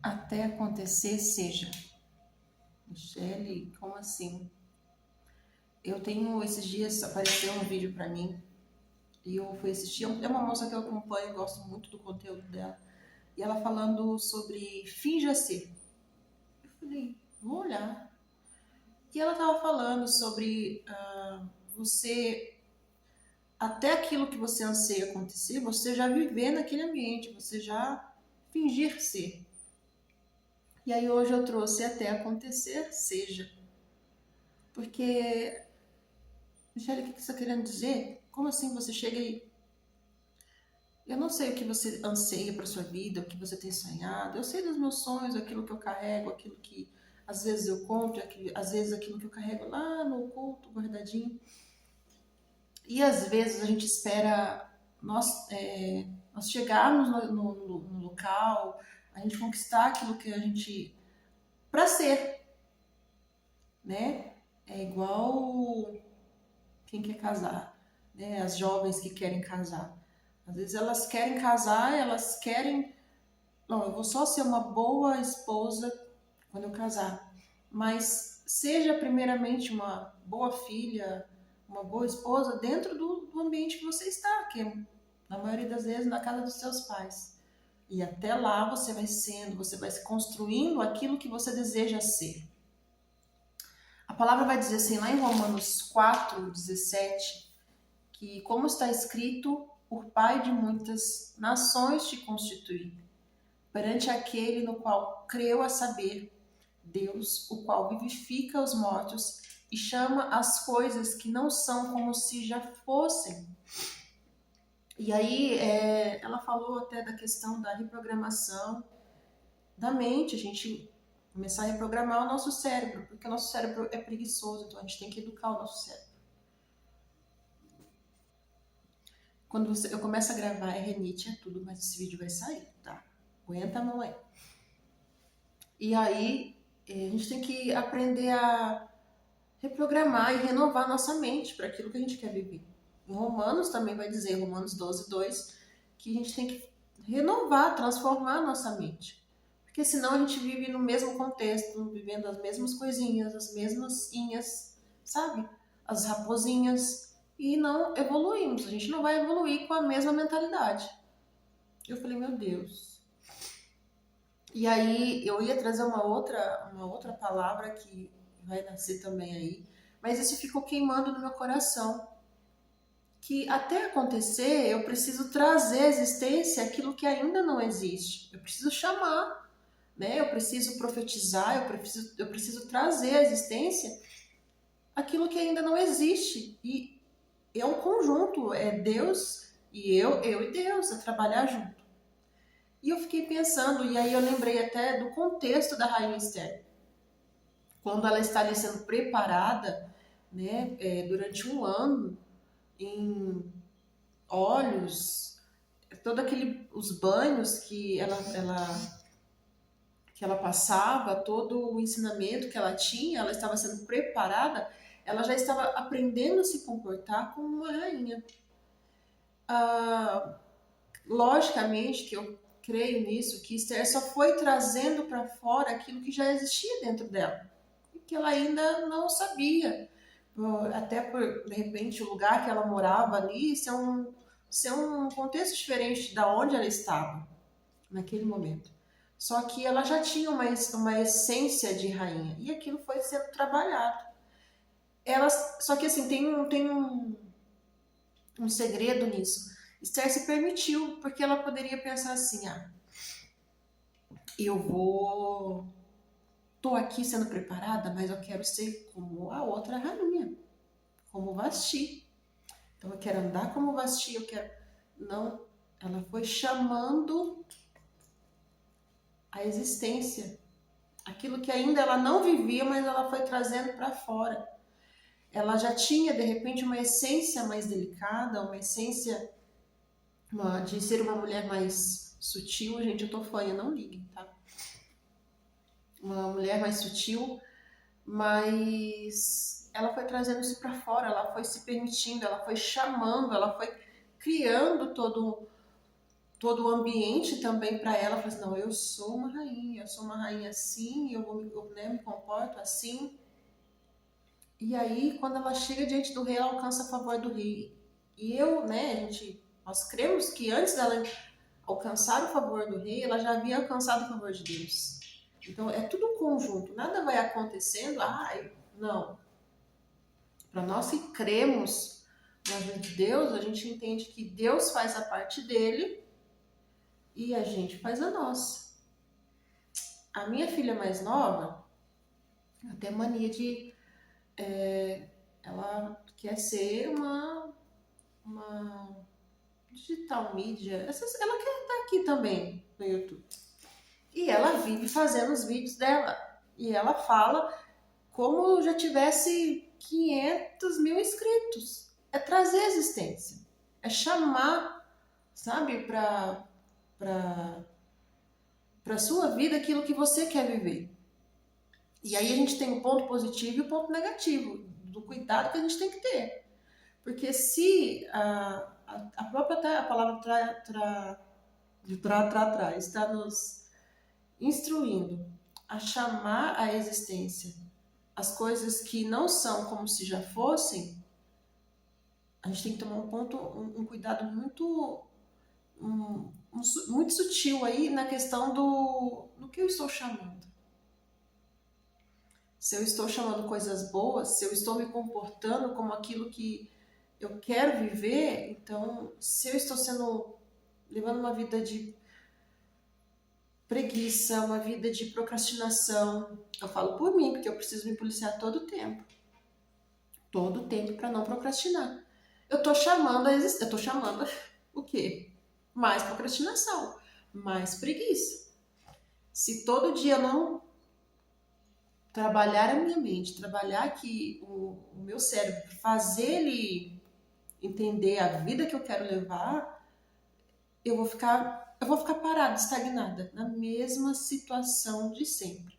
Até acontecer, seja. Michele, como assim? Eu tenho, esses dias apareceu um vídeo pra mim e eu fui assistir. É uma moça que eu acompanho, gosto muito do conteúdo dela. E ela falando sobre finja ser. Eu falei, vou olhar. E ela tava falando sobre você, até aquilo que você anseia acontecer, você já viver naquele ambiente, você já fingir ser. E aí hoje eu trouxe até acontecer, seja. Porque Michele, o que você está querendo dizer? Como assim você chega e. Eu não sei o que você anseia para sua vida, o que você tem sonhado. Eu sei dos meus sonhos, aquilo que eu carrego, aquilo que às vezes eu compro, às vezes aquilo que eu carrego lá no oculto, guardadinho. E às vezes a gente espera nós chegarmos no local, a gente conquistar aquilo que a gente. Para ser, né? É igual quem quer casar, né? As jovens que querem casar. Às vezes elas querem casar, elas querem, não, eu vou só ser uma boa esposa quando eu casar. Mas seja primeiramente uma boa filha, uma boa esposa dentro do ambiente que você está, que é, na maioria das vezes na casa dos seus pais. E até lá você vai sendo, você vai se construindo aquilo que você deseja ser. A palavra vai dizer assim, lá em Romanos 4:17, que, como está escrito, por pai de muitas nações te constituí, perante aquele no qual creu, a saber, Deus, o qual vivifica os mortos e chama as coisas que não são como se já fossem. E aí ela falou até da questão da reprogramação da mente, a gente começar a reprogramar o nosso cérebro, porque o nosso cérebro é preguiçoso, então a gente tem que educar o nosso cérebro. Quando eu começo a gravar, é renite, é tudo, mas esse vídeo vai sair, tá? Aguenta a mão aí. E aí, a gente tem que aprender a reprogramar e renovar nossa mente para aquilo que a gente quer viver. Em Romanos também vai dizer, Romanos 12:2, que a gente tem que renovar, transformar a nossa mente. Porque senão a gente vive no mesmo contexto, vivendo as mesmas coisinhas, as mesmas inhas, sabe? As raposinhas. E não evoluímos. A gente não vai evoluir com a mesma mentalidade. Eu falei, meu Deus. E aí eu ia trazer uma outra palavra que vai nascer também aí, mas isso ficou queimando no meu coração. Que até acontecer, eu preciso trazer à existência aquilo que ainda não existe. Eu preciso chamar, né? Eu preciso profetizar, eu preciso trazer à existência aquilo que ainda não existe. E é um conjunto, é Deus e eu e Deus, é trabalhar junto. E eu fiquei pensando, e aí eu lembrei até do contexto da Rainha Esther. Quando ela está ali sendo preparada, né, durante um ano, em óleos, os banhos que ela passava, todo o ensinamento que ela tinha, ela estava sendo preparada, ela já estava aprendendo a se comportar como uma rainha. Ah, logicamente que eu creio nisso, que Esther só foi trazendo para fora aquilo que já existia dentro dela, e que ela ainda não sabia. Até por, de repente, o lugar que ela morava ali ser um contexto diferente da onde ela estava naquele momento. Só que ela já tinha uma essência de rainha e aquilo foi sendo trabalhado. Só que assim, tem um segredo nisso. Esther se permitiu, porque ela poderia pensar assim, eu vou... Tô aqui sendo preparada, mas eu quero ser como a outra rainha, como Vasti. Então eu quero andar como Vasti, eu quero... Não, ela foi chamando a existência. Aquilo que ainda ela não vivia, mas ela foi trazendo para fora. Ela já tinha, de repente, uma essência mais delicada, uma essência de ser uma mulher mais sutil. Gente, eu tô fanha, não liguem, tá? Uma mulher mais sutil, mas ela foi trazendo isso para fora, ela foi se permitindo, ela foi chamando, ela foi criando todo todo o ambiente também para ela, fala assim, não, eu sou uma rainha, eu sou uma rainha assim, né, me comporto assim. E aí, quando ela chega diante do rei, ela alcança a favor do rei. E eu, né, nós cremos que antes dela alcançar o favor do rei, ela já havia alcançado o favor de Deus. Então, é tudo um conjunto, nada vai acontecendo, ai, não. Para nós que cremos na vida de Deus, a gente entende que Deus faz a parte dele e a gente faz a nossa. A minha filha mais nova, ela tem mania de. Ela quer ser uma digital media. Ela quer estar aqui também no YouTube. E ela vive fazendo os vídeos dela. E ela fala como já tivesse 500 mil inscritos. É trazer existência. É chamar, sabe, para sua vida aquilo que você quer viver. E aí a gente tem o ponto positivo e o ponto negativo do cuidado que a gente tem que ter. Porque se a própria a palavra está nos instruindo a chamar à existência as coisas que não são como se já fossem, a gente tem que tomar um cuidado muito sutil aí na questão do que eu estou chamando. Se eu estou chamando coisas boas, se eu estou me comportando como aquilo que eu quero viver, então se eu estou levando uma vida de preguiça, uma vida de procrastinação, eu falo por mim, porque eu preciso me policiar todo o tempo para não procrastinar. Eu tô chamando o quê? Mais procrastinação, mais preguiça. Se todo dia eu não trabalhar a minha mente, trabalhar aqui o meu cérebro, fazer ele entender a vida que eu quero levar, eu vou ficar parada, estagnada, na mesma situação de sempre.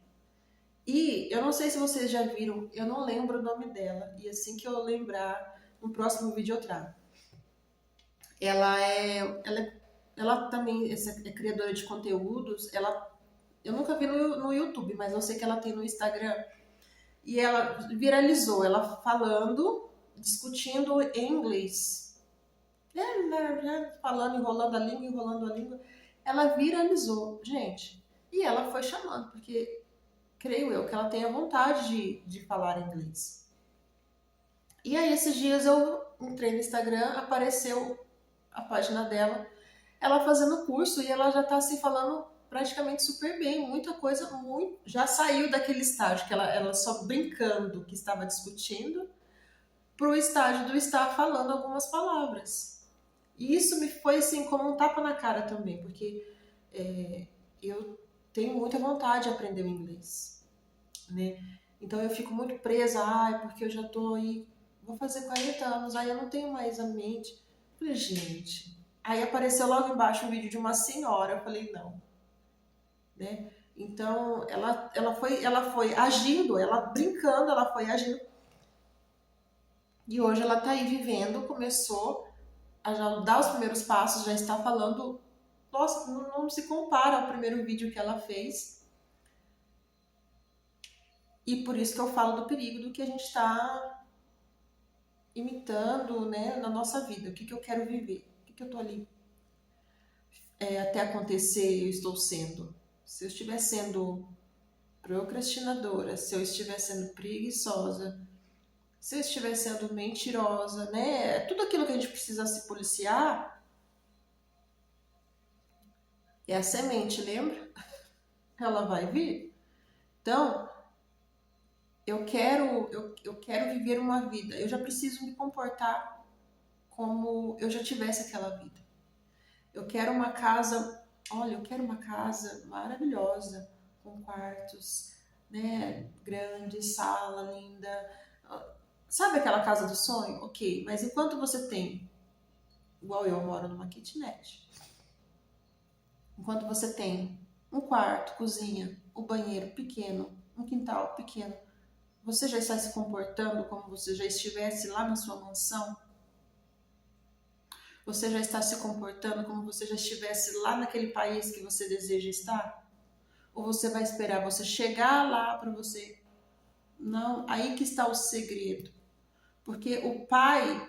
E eu não sei se vocês já viram, eu não lembro o nome dela, e assim que eu lembrar, no próximo vídeo eu trago. Ela também é criadora de conteúdos, eu nunca vi no YouTube, mas eu sei que ela tem no Instagram. E ela viralizou, ela falando, discutindo em inglês. Falando, enrolando a língua. Ela viralizou, gente. E ela foi chamando, porque creio eu que ela tem a vontade de falar inglês. E aí, esses dias eu entrei no Instagram, apareceu a página dela, ela fazendo curso e ela já tá se falando praticamente super bem, muita coisa, já saiu daquele estágio que ela só brincando que estava discutindo pro estágio do estar falando algumas palavras. E isso me foi assim como um tapa na cara também, porque eu tenho muita vontade de aprender o inglês, né? Então eu fico muito presa, porque eu já tô aí, vou fazer 40 anos, aí eu não tenho mais a mente. Eu falei, gente. Aí apareceu logo embaixo um vídeo de uma senhora, eu falei, não, né? Então ela foi agindo, ela brincando, ela foi agindo. E hoje ela tá aí vivendo, começou a já dar os primeiros passos, já está falando, nossa, não se compara ao primeiro vídeo que ela fez. E por isso que eu falo do perigo do que a gente está imitando, né, na nossa vida. O que eu quero viver? O que eu tô ali até acontecer, eu estou sendo? Se eu estiver sendo procrastinadora, se eu estiver sendo preguiçosa, se eu estiver sendo mentirosa, né? Tudo aquilo que a gente precisa se policiar é a semente, lembra? Ela vai vir. Então, eu quero viver uma vida. Eu já preciso me comportar como eu já tivesse aquela vida. Eu quero uma casa, olha, eu quero uma casa maravilhosa, com quartos, né, grande, sala linda. Sabe aquela casa do sonho? Ok, mas enquanto você tem, igual eu moro numa kitnet, enquanto você tem um quarto, cozinha, um banheiro pequeno, um quintal pequeno, você já está se comportando como você já estivesse lá na sua mansão? Você já está se comportando como você já estivesse lá naquele país que você deseja estar? Ou você vai esperar você chegar lá para você? Não, aí que está o segredo. Porque o pai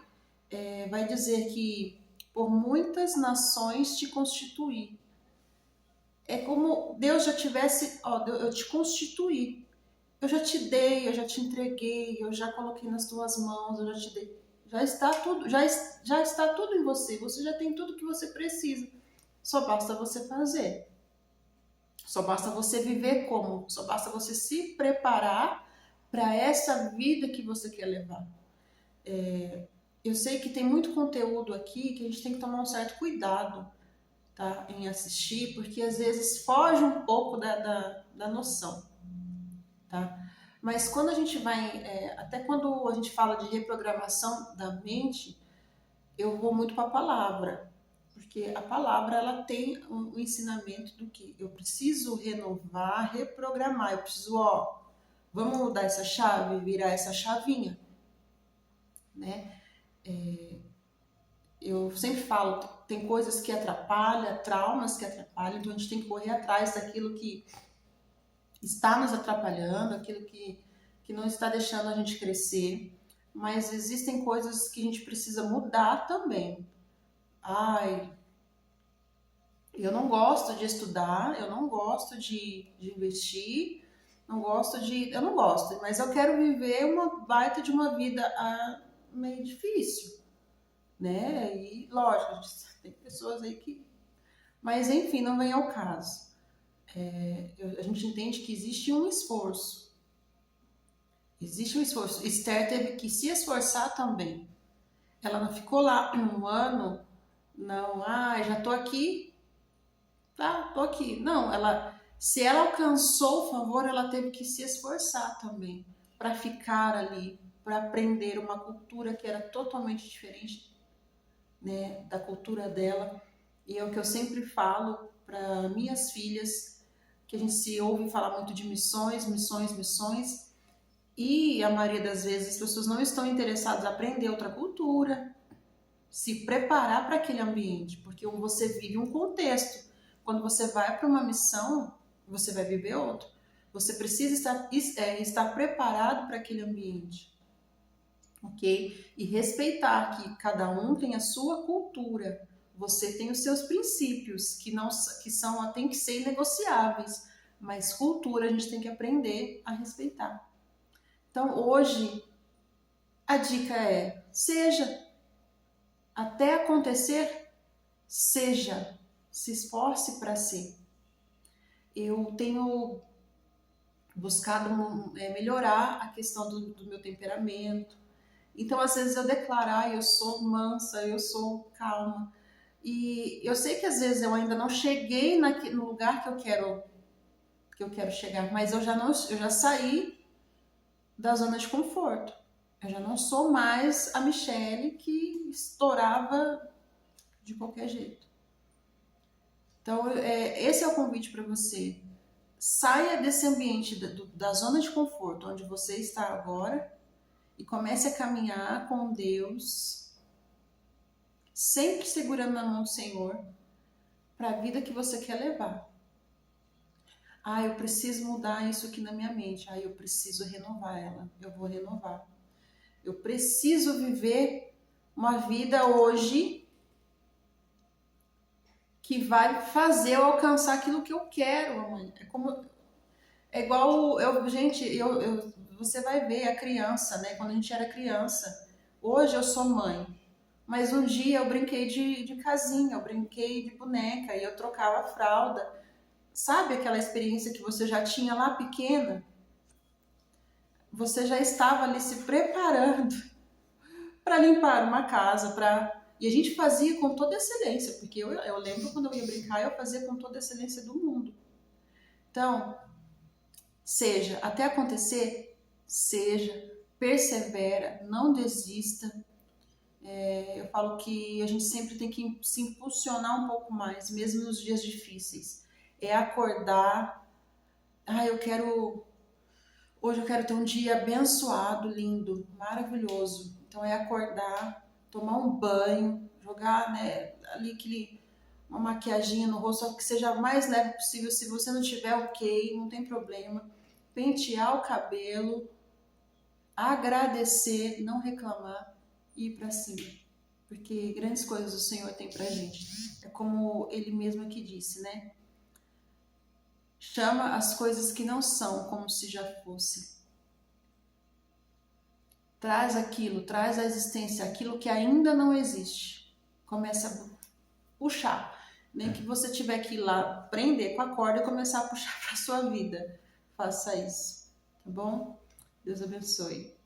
vai dizer que por muitas nações te constituí. É como Deus já tivesse, ó, eu te constituí. Eu já te dei, eu já te entreguei, eu já coloquei nas tuas mãos, eu já te dei. Já está tudo, já está tudo em você. Você já tem tudo que você precisa. Só basta você fazer. Só basta você viver como, só basta você se preparar para essa vida que você quer levar. Eu sei que tem muito conteúdo aqui que a gente tem que tomar um certo cuidado, tá, em assistir, porque às vezes foge um pouco da noção, tá? Mas quando a gente vai, até quando a gente fala de reprogramação da mente, eu vou muito para a palavra, porque a palavra ela tem um ensinamento do que eu preciso renovar, reprogramar, eu preciso, ó, vamos mudar essa chave, virar essa chavinha, né? Eu sempre falo, tem coisas que atrapalham, traumas que atrapalham, então a gente tem que correr atrás daquilo que está nos atrapalhando, aquilo que não está deixando a gente crescer, mas existem coisas que a gente precisa mudar também. Ai, eu não gosto de estudar, eu não gosto de investir, não gosto de. Eu não gosto, mas eu quero viver uma baita de uma vida meio difícil, né? E lógico, tem pessoas aí que. Mas enfim, não vem ao caso. A gente entende que existe um esforço. Existe um esforço. Esther teve que se esforçar também. Ela não ficou lá um ano, não, já tô aqui, tá, tô aqui. Não, se ela alcançou o favor, ela teve que se esforçar também para ficar ali, para aprender uma cultura que era totalmente diferente, né, da cultura dela. E é o que eu sempre falo para minhas filhas, que a gente se ouve falar muito de missões, missões, missões, e a maioria das vezes as pessoas não estão interessadas em aprender outra cultura, se preparar para aquele ambiente, porque você vive um contexto. Quando você vai para uma missão, você vai viver outro. Você precisa estar preparado para aquele ambiente, ok? E respeitar que cada um tem a sua cultura. Você tem os seus princípios tem que ser inegociáveis, mas cultura a gente tem que aprender a respeitar. Então hoje a dica é: seja, até acontecer, seja, se esforce para ser. Eu tenho buscado melhorar a questão do meu temperamento. Então, às vezes eu declaro, eu sou mansa, eu sou calma. E eu sei que às vezes eu ainda não cheguei no lugar que eu quero chegar, mas eu já saí da zona de conforto. Eu já não sou mais a Michelle que estourava de qualquer jeito. Então, esse é o convite para você. Saia desse ambiente da zona de conforto onde você está agora e comece a caminhar com Deus, sempre segurando na mão do Senhor, para a vida que você quer levar. Eu preciso mudar isso aqui na minha mente. Eu preciso renovar ela. Eu vou renovar. Eu preciso viver uma vida hoje que vai fazer eu alcançar aquilo que eu quero amanhã. É igual você vai ver a criança, né? Quando a gente era criança. Hoje eu sou mãe, mas um dia eu brinquei de casinha, eu brinquei de boneca e eu trocava a fralda. Sabe aquela experiência que você já tinha lá pequena? Você já estava ali se preparando para limpar uma casa, e a gente fazia com toda excelência, porque eu lembro quando eu ia brincar, eu fazia com toda a excelência do mundo. Então, seja, até acontecer, seja, persevera, não desista. Eu falo que a gente sempre tem que se impulsionar um pouco mais, mesmo nos dias difíceis. É acordar, hoje eu quero ter um dia abençoado, lindo, maravilhoso. Então é acordar, tomar um banho, jogar, né, ali uma maquiagem no rosto, só que seja o mais leve possível. Se você não tiver, ok, não tem problema. Pentear o cabelo, agradecer, não reclamar e ir para cima. Porque grandes coisas o Senhor tem pra gente. É como ele mesmo aqui disse, né? Chama as coisas que não são como se já fosse. Traz aquilo, traz à existência aquilo que ainda não existe. Começa a puxar. Nem que você tiver que ir lá prender com a corda e começar a puxar para sua vida. Faça isso, tá bom? Deus abençoe.